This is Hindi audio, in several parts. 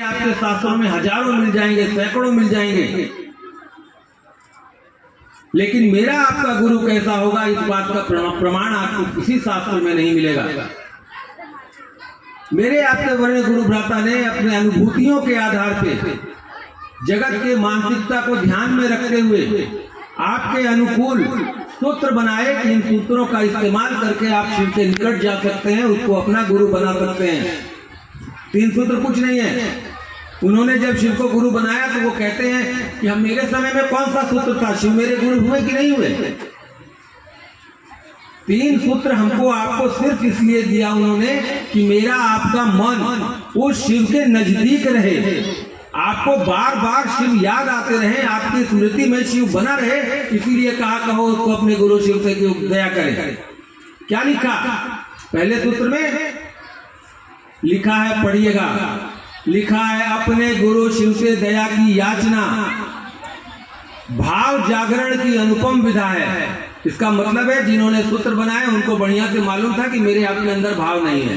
आपके शास्त्रों में हजारों मिल जाएंगे, सैकड़ों मिल जाएंगे, लेकिन मेरा आपका गुरु कैसा होगा इस बात का प्रमाण आपको किसी शास्त्र में नहीं मिलेगा। मेरे आपके वर्ण गुरु भ्राता ने अपने अनुभूतियों के आधार पे जगत के मानसिकता को ध्यान में रखते हुए आपके अनुकूल सूत्र बनाए कि इन सूत्रों का इस्तेमाल करके आप शिव के निकट जा सकते हैं, उसको अपना गुरु बना सकते हैं। 3 सूत्र कुछ नहीं है। उन्होंने जब शिव को गुरु बनाया तो वो कहते हैं कि हम मेरे समय में कौन सा सूत्र था, शिव मेरे गुरु हुए कि नहीं हुए। 3 सूत्र हमको आपको सिर्फ इसलिए दिया उन्होंने कि मेरा आपका मन उस शिव के नजदीक रहे, आपको बार बार शिव याद आते रहे, आपकी स्मृति में शिव बना रहे, इसीलिए कहा कहो उसको अपने गुरु शिव से दया करें। क्या लिखा पहले सूत्र में? लिखा है, पढ़िएगा, लिखा है अपने गुरु शिव से दया की याचना भाव जागरण की अनुपम विधा है। इसका मतलब है जिन्होंने सूत्र बनाए उनको बढ़िया से मालूम था कि मेरे आपके अंदर भाव नहीं है।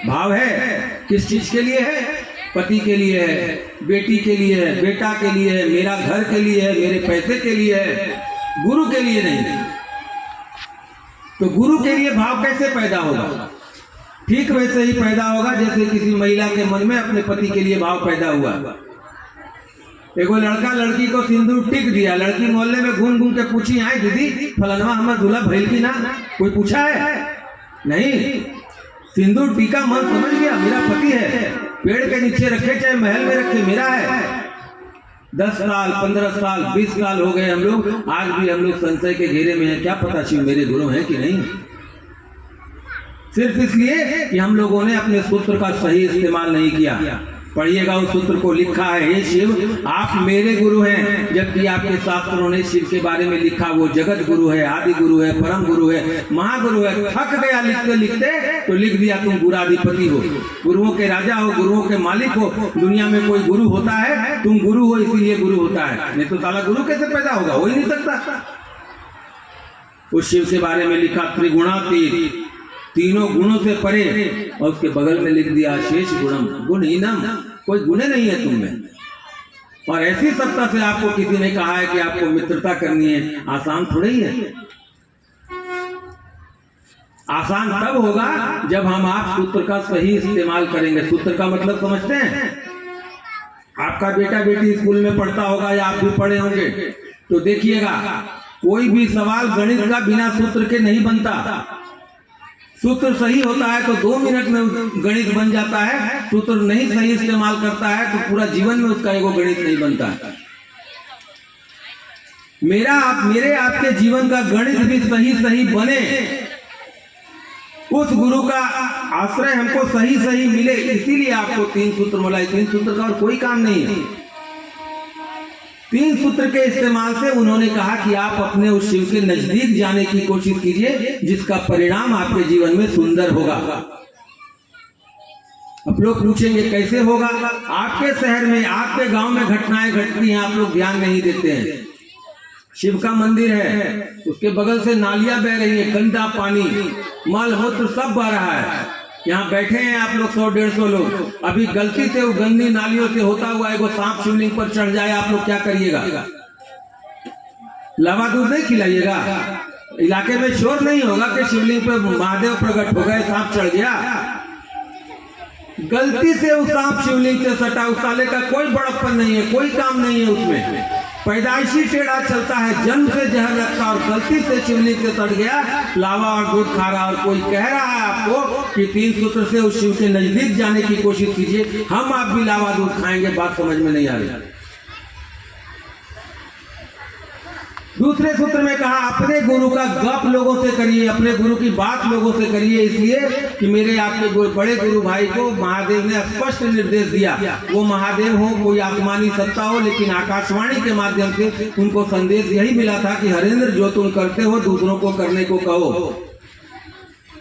भाव है किस चीज के लिए है? पति के लिए है, बेटी के लिए है, बेटा के लिए है, मेरा घर के लिए है, मेरे पैसे के लिए है, गुरु के लिए नहीं। तो गुरु के लिए भाव कैसे पैदा होगा? ठीक वैसे ही पैदा होगा जैसे किसी महिला के मन में अपने पति के लिए भाव पैदा हुआ। एगो लड़का लड़की को सिंदूर टिक दिया, लड़की मोहल्ले में घूम घूम के पूछी, आए दीदी फलाना हमारा दूल्हा भइल की ना? कोई पूछा है? नहीं। सिंदूर टीका मन समझ गया मेरा पति है, पेड़ के नीचे रखे चाहे महल में रखे मेरा है। 10 साल 15 साल 20 साल हो गए हम लोग, आज भी हम लोग संशय के घेरे में हैं, क्या पता शिव मेरे गुरु हैं कि नहीं। सिर्फ इसलिए कि हम लोगों ने अपने सूत्र का सही इस्तेमाल नहीं किया। पढ़िएगा उस सूत्र को, लिखा है, हे शिव आप मेरे गुरु हैं, जबकि आपके शास्त्रों ने शिव के बारे में लिखा वो जगत गुरु है, आदि गुरु है, परम गुरु है, महागुरु है। थक गया लिखते लिखते तो लिख दिया तुम गुराधिपति हो, गुरुओं के राजा हो, गुरुओं के मालिक हो। दुनिया में कोई गुरु होता है? तुम गुरु हो इसीलिए गुरु होता है, नहीं तो साला गुरु कैसे पैदा होगा? हो ही नहीं सकता। उस शिव के बारे में लिखा त्रिगुणातीत, तीनों गुणों से परे, और उसके बगल में लिख दिया शेष गुणम, गुणहीनम, कोई गुणे नहीं है तुम में। और ऐसी सत्ता से आपको किसी ने कहा है कि आपको मित्रता करनी है, आसान थोड़ा ही है। आसान तब होगा जब हम आप सूत्र का सही इस्तेमाल करेंगे। सूत्र का मतलब समझते हैं? आपका बेटा बेटी स्कूल में पढ़ता होगा या आप भी पढ़े होंगे, तो देखिएगा कोई भी सवाल गणित का बिना सूत्र के नहीं बनता। सूत्र सही होता है तो 2 मिनट में गणित बन जाता है, सूत्र नहीं सही इस्तेमाल करता है तो पूरा जीवन में उसका एगो गणित नहीं बनता है। मेरे आपके जीवन का गणित भी सही सही बने, उस गुरु का आश्रय हमको सही सही मिले, इसीलिए आपको 3 सूत्र मिला। 3 सूत्र का और कोई काम नहीं है। 3 सूत्र के इस्तेमाल से उन्होंने कहा कि आप अपने उस शिव के नजदीक जाने की कोशिश कीजिए, जिसका परिणाम आपके जीवन में सुंदर होगा। अब लोग पूछेंगे कैसे होगा? आपके शहर में, आपके गांव में घटनाएं घटती हैं, आप लोग ध्यान नहीं देते हैं। शिव का मंदिर है, उसके बगल से नालियां बह रही है, गंदा पानी, मल मूत्र सब बह रहा है। यहाँ बैठे हैं आप लोग 100-150 लोग, अभी गलती से वो गंदी नालियों से होता हुआ एगो सांप शिवलिंग पर चढ़ जाए, आप लोग क्या करिएगा? लावा दूध नहीं खिलाइएगा? इलाके में शोर नहीं होगा कि शिवलिंग पे महादेव प्रकट हो गए, सांप चढ़ गया? गलती से उस सांप शिवलिंग से सटा, उस साले का कोई बड़प्पन नहीं है, कोई काम नहीं है उसमें, पैदाइशी टेढ़ा चलता है, जन्म से जहर लगता और गलती से शिवलिंग से सट गया, लावा और दूध खा रहा। और कोई कह रहा है आपको कि 3 सूत्र से उस शिव के नजदीक जाने की कोशिश कीजिए, हम आप भी लावा दूध खाएंगे, बात समझ में नहीं आ रही। दूसरे सूत्र में कहा अपने गुरु का गप लोगों से करिए, अपने गुरु की बात लोगों से करिए, इसलिए कि मेरे आपके बड़े गुरु भाई को महादेव ने स्पष्ट निर्देश दिया। वो महादेव हो, कोई आसमानी सत्ता हो, लेकिन आकाशवाणी के माध्यम से उनको संदेश यही मिला था कि हरेंद्र जो तुम करते हो दूसरों को करने को कहो।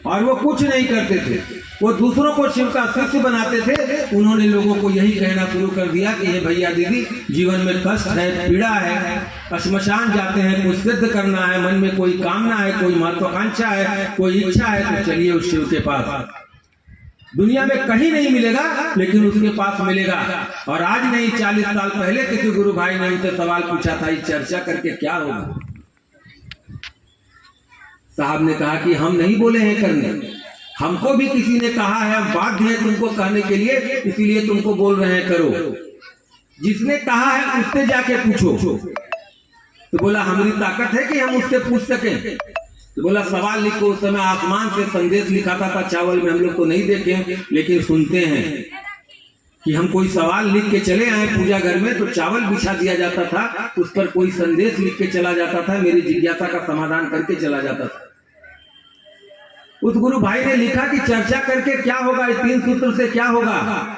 और वो कुछ नहीं करते थे, वो दूसरों को शिव का शिष्य बनाते थे। उन्होंने लोगों को यही कहना शुरू कर दिया कि हे भैया दीदी, जीवन में कष्ट है, पीड़ा है, श्मशान जाते हैं, कुछ सिद्ध करना है, मन में कोई कामना है, कोई महत्वाकांक्षा है, कोई इच्छा है, तो चलिए उस शिव के पास। दुनिया में कहीं नहीं मिलेगा, लेकिन उसके पास मिलेगा। और आज नहीं 40 साल पहले किसी गुरु भाई ने उनसे सवाल पूछा था, इस चर्चा करके क्या होगा? साहब ने कहा कि हम नहीं बोले हैं करने, हमको भी किसी ने कहा है, हम बाध्य हैं तुमको कहने के लिए, इसीलिए तुमको बोल रहे हैं करो। जिसने कहा है उससे जाके पूछो। तो बोला हमारी ताकत है कि हम उससे पूछ सकें? तो बोला सवाल लिखो। उस समय आसमान से संदेश लिखाता था चावल में, हम लोग को नहीं देखे लेकिन सुनते हैं कि हम कोई सवाल लिख के चले आए पूजा घर में, तो चावल बिछा दिया जाता था, उस पर कोई संदेश लिख के चला जाता था, मेरी जिज्ञासा का समाधान करके चला जाता था। उस गुरु भाई ने लिखा कि चर्चा करके क्या होगा, इस 3 सूत्र से क्या होगा?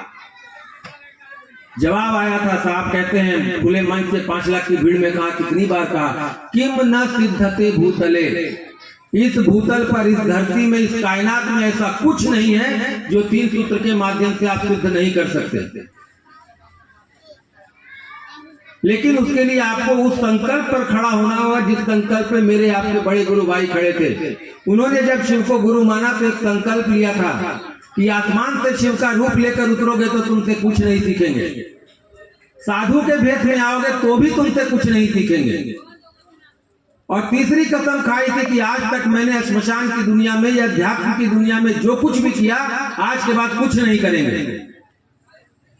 जवाब आया था, साहब कहते हैं खुले मंच से 5 लाख की भीड़ में कहा, कितनी बार कहा, किम न सिद्धते भूतले, इस भूतल पर, इस धरती में, इस कायनात में ऐसा कुछ नहीं है जो 3 सूत्र के माध्यम से आप सिद्ध नहीं कर सकते। लेकिन उसके लिए आपको उस संकल्प पर खड़ा होना होगा जिस संकल्प पे मेरे आपके बड़े गुरु भाई खड़े थे। उन्होंने जब शिव को गुरु माना तो एक संकल्प लिया था कि आसमान से शिव का रूप लेकर उतरोगे तो तुमसे कुछ नहीं सीखेंगे, साधु के भेष में आओगे तो भी तुमसे कुछ नहीं सीखेंगे। और तीसरी कसम खाई थी कि आज तक मैंने श्मशान की दुनिया में या अध्यात्म की दुनिया में जो कुछ भी किया, आज के बाद कुछ नहीं करेंगे।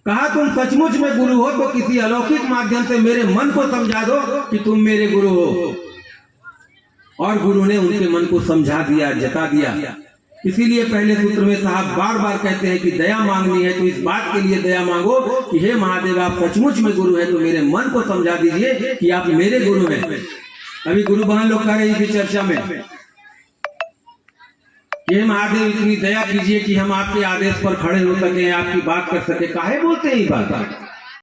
कहा तुम सचमुच में गुरु हो तो किसी अलौकिक माध्यम से मेरे मन को समझा दो कि तुम मेरे गुरु हो। और गुरु ने उनके मन को समझा दिया, जता दिया। इसीलिए पहले सूत्र में साहब बार बार कहते हैं कि दया मांगनी है तो इस बात के लिए दया मांगो कि हे महादेव, आप सचमुच में गुरु है तो मेरे मन को समझा दीजिए कि आप मेरे गुरु हैं। अभी गुरु बहन लोग कह रही थी चर्चा में कि महादेव इतनी दया कीजिए कि हम आपके आदेश पर खड़े हो सके, आपकी बात कर सके। काहे बोलते हैं ये बात?